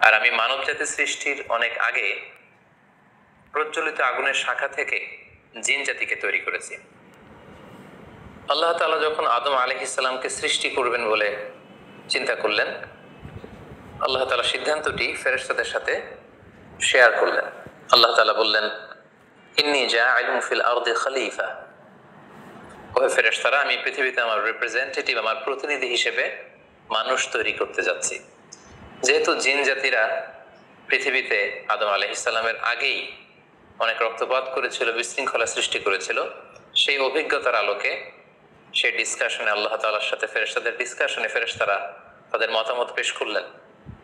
আর আমি মানব জাতি সৃষ্টির অনেক আগে প্রজ্বলিত আগুনের শাখা থেকে জিন জাতিকে তৈরি করেছি। আল্লাহ তাআলা যখন আদম আলাইহিস সালামকে সৃষ্টি করবেন বলে চিন্তা করলেন, আল্লাহ তাআলা সিদ্ধান্তটি ফেরেশতাদের সাথে শেয়ার করলেন। আল্লাহ তাআলা বললেন, ইন্নী জাআইলুন ফিল আরদি খলিফা, ওহে ফেরেশতারা, আমি পৃথিবীতে আমার রিপ্রেজেন্টেটিভ, আমার প্রতিনিধি হিসেবে মানুষ তৈরি করতে যাচ্ছি। যেহেতু জিন জাতিরা পৃথিবীতে আদম আলাইহিস সালামের আগেই অনেক রক্তপাত করেছিল, বিশৃঙ্খলা সৃষ্টি করেছিল, সেই অভিজ্ঞতার আলোকে সেই ডিসকাশনে আল্লাহ তাআলার সাথে ফেরেশতাদের ডিসকাশনে ফেরেশতারা তাদের মতামত পেশ করলেন।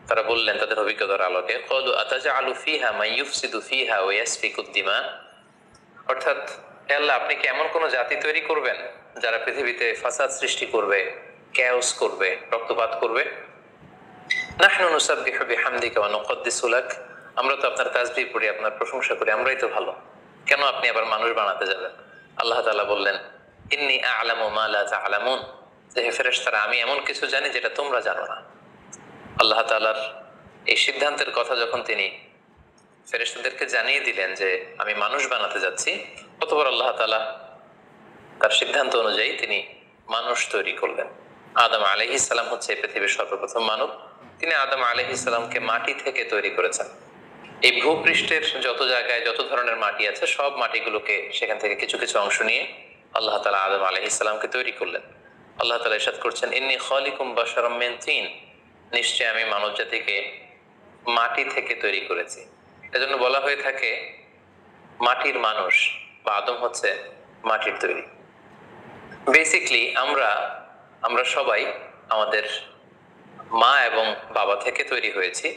তারা বললেন তাদের অভিজ্ঞতার আলোকে, ক্বালু আতাজআলু ফিহা মান ইউফসিদু ফিহা ওয়া ইয়াসফিকুদ দিমা, অর্থাৎ হে আল্লাহ, আপনি কি এমন কোন জাতি তৈরি করবেন যারা পৃথিবীতে ফাসাদ সৃষ্টি করবে, ক্যাওস করবে, রক্তপাত করবে? নাহনু নুসাব্বিহু বিহামদিকা ওয়া নুকদ্দিসু লাক, আমরা তো আপনার তাসবিহ পড়ি, আপনার প্রশংসা করি, আমরাই তো ভালো, কেন আপনি আবার মানুষ বানাতে যাবেন? আল্লাহ তাআলা বললেন, ইন্নী আ'লামু মা লা তা'লামুন, যে হে ফেরেশতারা, আমি এমন কিছু জানি যেটা তোমরা জানো না। আল্লাহ তাআলার এই সিদ্ধান্তের কথা যখন তিনি ফেরেশতাদেরকে জানিয়ে দিলেন যে আমি মানুষ বানাতে যাচ্ছি, অতঃপর আল্লাহ তাআলা তার সিদ্ধান্ত অনুযায়ী তিনি মানুষ তৈরি করলেন। আদম আলাইহিস সালাম হচ্ছে পৃথিবীর সর্বপ্রথম মানব। তিনি আদম আলাইহিস সালামকে মাটি থেকে তৈরি করেছেন। এই ভূপৃষ্ঠের যত জায়গায় যত ধরনের মাটি আছে, সব মাটিগুলোকে সেখান থেকে কিছু কিছু অংশ নিয়ে আল্লাহ তাআলা আদম আলাইহিস সালামকে তৈরি করলেন। আল্লাহ তাআলা ইরশাদ করছেন, ইন্নী খালিকুম বাশারাম মিন তিন, নিশ্চয় আমি মানব জাতিকে মাটি থেকে তৈরি করেছি। এজন্য বলা হয়ে থাকে মাটির মানুষ, বা আদম হচ্ছে মাটির তৈরি। বেসিকলি আমরা সবাই আমাদের মা এবং বাবা থেকে তৈরি হয়েছি,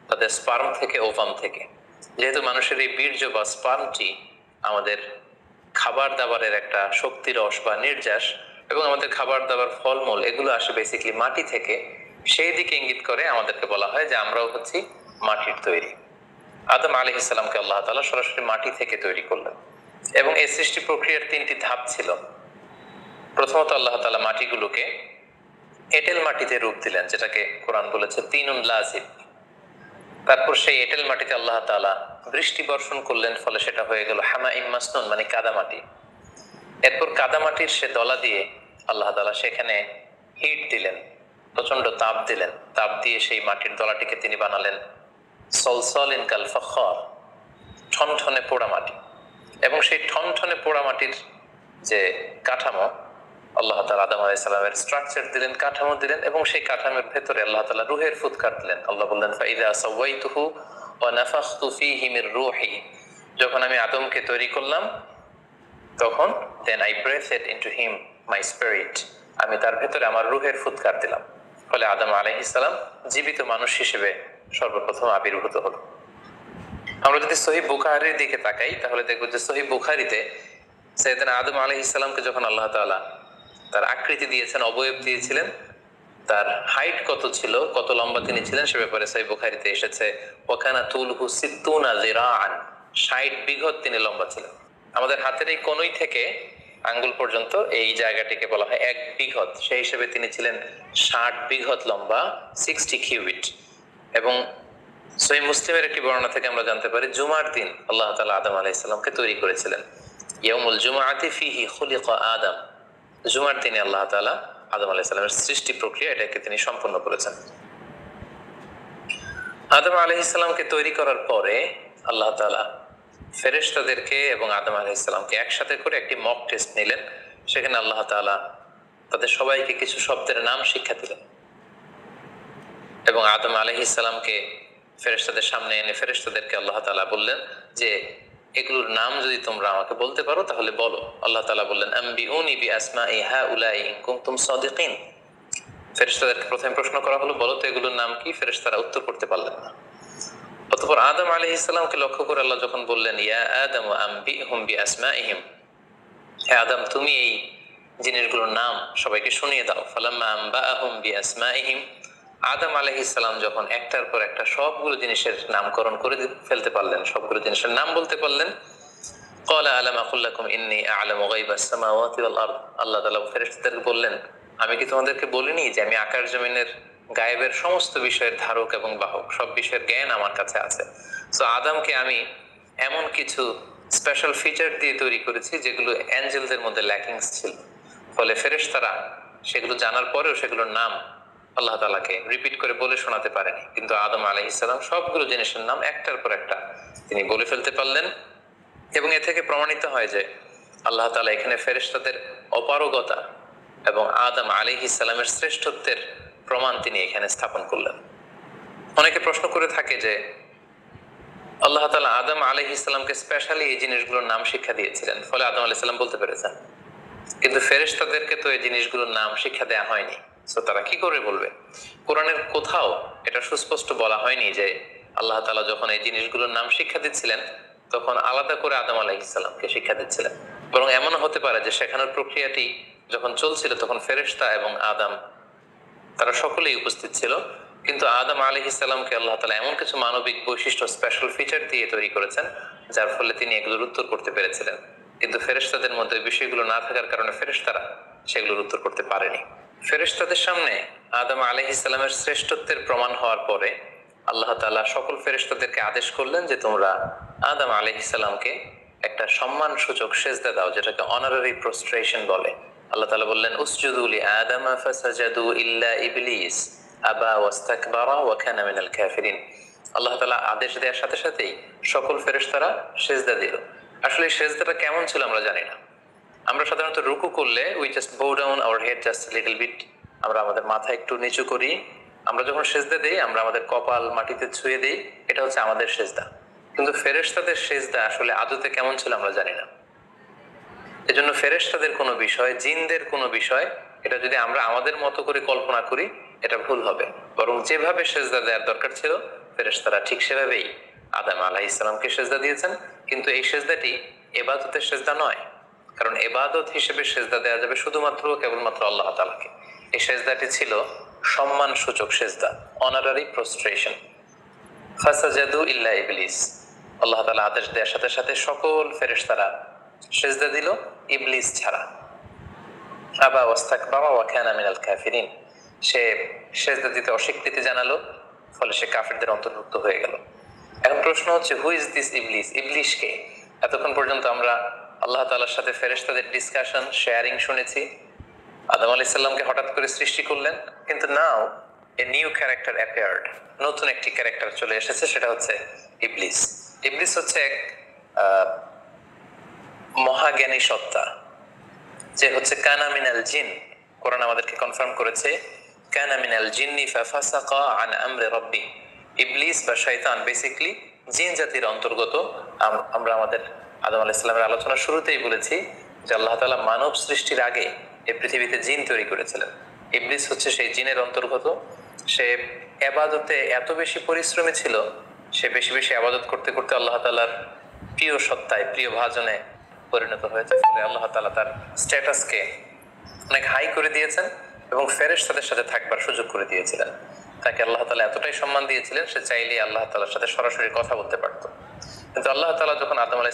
তাদের স্পার্ম থেকে, ওভাম থেকে। যেহেতু মানুষের এই বীর্য বা স্পার্মটি আমাদের খাবার দাবারের একটা শক্তি রস বা নির্যাস, এবং আমাদের খাবার দাবার ফলমূল এগুলো আসে বেসিকলি মাটি থেকে, সেই দিকে ইঙ্গিত করে আমাদেরকে বলা হয় যে আমরাও হচ্ছি মাটির তৈরি। আদম আলাইহিস সালামকে আল্লাহ তাআলা সরাসরি মাটি থেকে তৈরি করলেন, এবং এই সৃষ্টি প্রক্রিয়ার তিনটি ধাপ ছিল। প্রথমত আল্লাহ তাআলা মাটিগুলোকে এঁটেল মাটিতে রূপ দিলেন, যেটাকে কোরআন বলেছে তিনুন লাযিব। তারপর সেই এঁটেল মাটিতে আল্লাহ তাআলা বৃষ্টি বর্ষণ করলেন, ফলে সেটা হয়ে গেল হামাইম মাসনুন, মানে কাদামাটি। এরপর কাদামাটির সে দলা দিয়ে আল্লাহ তাআলা সেখানে হিট দিলেন, প্রচন্ড তাপ দিলেন। তাপ দিয়ে সেই মাটির দলাটিকে তিনি বানালেন সলসলিন কাল ফখর, ঠনঠনে পোড়া মাটি। এবং সেই ঠনঠনে পোড়া মাটির যে কাঠামো, আল্লাহ তাআলা আদম আলাইহিস সালামের স্ট্রাকচার দিলেন, কাঠামো দিলেন, এবং সেই কাঠামোর ভেতরে আল্লাহ তাআলা রূহের ফুৎকার দিলেন। আল্লাহ বললেন, ফাইযা সাওয়াইতুহু ওয়া নাফাখতু ফীহি মির রূহি, যখন আমি আদমকে তৈরি করলাম তখন then I breathed into him my spirit, আমি তার ভেতরে আমার রূহের ফুৎকার দিলাম। ফলে আদম আলাইহিস সালাম জীবিত মানুষ হিসেবে সর্বপ্রথম আবির্ভূত হল। আমরা যদি সহিহ বুখারীর দিকে তাকাই, তাহলে দেখব যে সহিহ বুখারীতে সাইয়েদনা আদম আলাইহিস সালামকে যখন আল্লাহ তাআলা তার আকৃতি দিয়েছেন, অবয়ব দিয়েছিলেন, তার হাইট কত ছিল, কত লম্বা তিনি ছিলেন, সে ব্যাপারে সহিহ বুখারীতে এসেছে ওয়াকানা তুলহু সিত্তুনা যিরাআন, 60 বিঘত তিনি লম্বা ছিলেন। আমাদের হাতের এই কনুই থেকে আঙ্গুল পর্যন্ত এই জায়গাটিকে বলা হয় 1 বিঘত। সেই হিসেবে তিনি ছিলেন 60 বিঘত লম্বা, 60 কিউবিট। এবং সহিহ মুসলিমের একটি বর্ণনা থেকে আমরা জানতে পারি জুমার দিন আল্লাহ তাআলা আদম আলাইহিস সালামকে তৈরি করেছিলেন। ইয়াউমুল জুমআতি ফীহি খুলিকা আদম, জুমার দিনে আল্লাহ তাআলা আদম আলাইহিস সালামের সৃষ্টি প্রক্রিয়া এটাকে তিনি সম্পন্ন করেছেন। আদম আলাইহিস সালামকে তৈরি করার পরে আল্লাহ তাআলা ফেরেশতাদেরকে এবং আদম আলাইহিস সালামকে একসাথে করে একটি মক টেস্ট নিলেন। সেখানে আল্লাহ তাআলা তাদের সবাইকে কিছু শব্দের নাম শিক্ষা দিলেন, এবং আদম আলাইহিস সালামকে ফেরেশতাদের সামনে এনে ফেরেশতাদেরকে আল্লাহ তাআলা বললেন যে এগুলোর নাম যদি তোমরা আমাকে বলতে পারো তাহলে বলো। আল্লাহ তাআলা বললেন, আম্বিউনি বিআসমাই হাউলাই ইন কুনতুম সাদিকিন। ফেরেশতাদেরকে প্রথমে প্রশ্ন করা হলো, বলো তো এগুলোর নাম কি? ফেরেশতারা উত্তর করতে পারলেন না। অতঃপর আদম আলাইহিস সালামকে লক্ষ্য করে আল্লাহ যখন বললেন, ইয়া আদম আম্বিহুম বিআসমাইহিম, হে আদম, তুমি এই জিনিসগুলোর নাম সবাইকে শুনিয়ে দাও। ফালাম্মা আম্বাআহুম বিআসমাইহিম, আদম আলাইহিস সালাম যখন একটার পর একটা সবগুলো জিনিসের নামকরণ করে ফেলতে পারলেন, সবগুলো জিনিসের নাম বলতে পারলেন, ক্বালা আলাম আকুল লাকুম ইন্নী আ'লামু গায়বাস সামাওয়াতি ওয়াল আরদ, আল্লাহ তাআলা ফেরেশতাদেরকে বললেন, আমি কি তোমাদেরকে বলিনি যে আমি আকাশ জমিনের গায়েবের সমস্ত বিষয়ের ধারক এবং বাহক, সব বিষয়ের জ্ঞান আমার কাছে আছে। সো আদমকে আমি এমন কিছু স্পেশাল ফিচার দিয়ে তৈরি করেছি যেগুলো অ্যাঞ্জেলদের মধ্যে ল্যাকিংস ছিল, ফলে ফেরেশতারা সেগুলো জানার পরেও সেগুলোর নাম আল্লাহ তাআলাকে রিপিট করে বলে শোনাতে পারেনি। কিন্তু আদম আলাইহিস সালাম সবগুলো জিনিসের নাম একটার পর একটা তিনি বলে ফেলতে পারলেন। এবং এ থেকে প্রমাণিত হয় যে আল্লাহ তাআলা এখানে ফেরেশতাদের অপারগতা এবং আদম আলাইহিস সালামের শ্রেষ্ঠত্বের প্রমাণ তিনি এখানে স্থাপন করলেন। অনেকে প্রশ্ন করে থাকে যে আল্লাহ তাআলা আদম আলাইহিস সালামকে স্পেশালি এই জিনিসগুলোর নাম শিক্ষা দিয়েছিলেন, ফলে আদম আলাইহিস সালাম বলতে পেরেছেন, কিন্তু ফেরেশতাদেরকে তো এই জিনিসগুলোর নাম শিক্ষা দেওয়া হয়নি। সো তারা কি করে বলবে? কোরআনের কোথাও এটা সুস্পষ্ট বলা হয়নি যে আল্লাহ তাআলা যখন এই জিনিসগুলোর নাম শিক্ষা দিচ্ছিলেন তখন আলাদা করে আদম আলাইহিস সালামকে শিক্ষা দিচ্ছিলেন। বরং এমনও হতে পারে যে শেখানোর প্রক্রিয়াটি যখন চলছিল তখন ফেরেশতা এবং আদম তারা সকলেই উপস্থিত ছিল, কিন্তু আদম আলাইহিস সালামকে আল্লাহ তাআলা এমন কিছু মানবিক বৈশিষ্ট্য স্পেশাল ফিচার দিয়ে তৈরি করেছেন যার ফলে তিনি এগুলোর উত্তর করতে পেরেছিলেন। কিন্তু ফেরেশতাদের মধ্যে বিষয়গুলো না থাকার কারণে ফেরেশতারা সেগুলোর উত্তর করতে পারেনি। ফেরেশতাদের সামনে আদম আলাইহিস সালামের শ্রেষ্ঠত্বের প্রমাণ হওয়ার পরে আল্লাহ তাআলা সকল ফেরেশতাদেরকে আদেশ করলেন যে তোমরা আদম আলাইহিস সালামকে একটা সম্মান সূচক সেজদা দাও, যেটাকে অনারারি প্রস্ট্রেশন বলে। আল্লাহ তাআলা বললেন উসজুদু লি আদম ফাসাজাদু ইল্লা ইবলিস আবা ওয়াস্তাকবারা ওয়া কানা মিনাল কাফিরিন। আল্লাহ তাআলা আদেশ দেওয়ার সাথে সাথেই সকল ফেরেশতারা সেজদা দিল। আসলে এই সেজদাটা কেমন ছিল আমরা জানি না। আমরা সাধারণত রুকু করলে we just bow down our head just a little bit, আমরা আমাদের মাথা একটু নিচু করি। আমরা যখন সেজদা দেই আমরা আমাদের কপাল মাটিতে ছুঁয়ে দিই, এটা হচ্ছে আমাদের সেজদা। কিন্তু ফেরেশতাদের সেজদা আসলে আদতে কেমন ছিল আমরা জানি না। এজন্য ফেরেশতাদের কোনো বিষয়, জিনদের কোনো বিষয়, এটা যদি আমরা আমাদের মতো করে কল্পনা করি এটা ভুল হবে। বরং যেভাবে সেজদা দেওয়ার দরকার ছিল ফেরেশতারা ঠিক সেভাবেই আদম আলাইহিস সালামকে সেজদা দিয়েছেন। কিন্তু এই সেজদাটি ইবাদতের সেজদা নয়, কারণ ইবাদত হিসেবে সেজদা দেওয়া যাবে শুধুমাত্র কেবলমাত্র আল্লাহ তাআলাকে। এই সেজদাটি ছিল সম্মান সূচক সেজদা, অনারারি প্রস্ট্রেশন। ফাসাজাদু ইল্লা ইবলিস, আল্লাহ তাআলা আদেশ দেওয়ার সাথে সাথে সকল ফেরেশতারা সেজদা দিল, ইবলিস ছাড়া। আবা ওয়াস্তাকবারা ওয়া কানা মিনাল কাফিরিন, সে সেজদা দিতে অস্বীকৃতি জানালো, ফলে সে কাফিরদের অন্তর্ভুক্ত হয়ে গেল। এখন প্রশ্ন হচ্ছে হু ইজ দিস ইবলিস? ইবলিস কে? এতক্ষণ পর্যন্ত আমরা আল্লাহ তাআলার সাথে ফেরেশতাদের ডিসকাশন, শেয়ারিং শুনেছি। আদম আলাইহিস সালামকে হঠাৎ করে সৃষ্টি করলেন, কিন্তু নাও এ নিউ ক্যারেক্টার অ্যাপিয়ার্ড, নতুন একটি ক্যারেক্টার চলে এসেছে, সেটা হচ্ছে ইবলিস। ইবলিস হচ্ছে এক মহাজ্ঞানী সত্তা, যে হচ্ছে কানা মিনাল জিন। কোরআন আমাদেরকে কনফার্ম করেছে কানা মিনাল জিন্নি ফাফাসাকা আন আমরি রাব্বি। ইবলিস বা শয়তান বেসিক্যালি জিন জাতির অন্তর্গত। আমরা আমাদের আদম আলাইহিস সালামের আলোচনার শুরুতেই বলেছি যে আল্লাহ তাআলা মানব সৃষ্টির আগে এই পৃথিবীতে জিন তৈরি করেছিলেন। ইবলিস হচ্ছে সেই জিনের অন্তর্গত। সে ইবাদতে এত বেশি পরিশ্রমী ছিল, সে বেশি বেশি ইবাদত করতে করতে আল্লাহ তাআলার প্রিয় সত্তায়, প্রিয় ভাজনে পরিণত হয়েছে। ফলে আল্লাহ তাআলা তার স্ট্যাটাসকে অনেক হাই করে দিয়েছেন এবং ফেরেশতাদের সাথে থাকবার সুযোগ করে দিয়েছিলেন। তাকে আল্লাহ তাআলা এতটাই সম্মান দিয়েছিলেন, সে চাইলে আল্লাহ তাআলার সাথে সরাসরি কথা বলতে পারত। কিন্তু আল্লাহ তাআলা যখন আদম আলাইহিস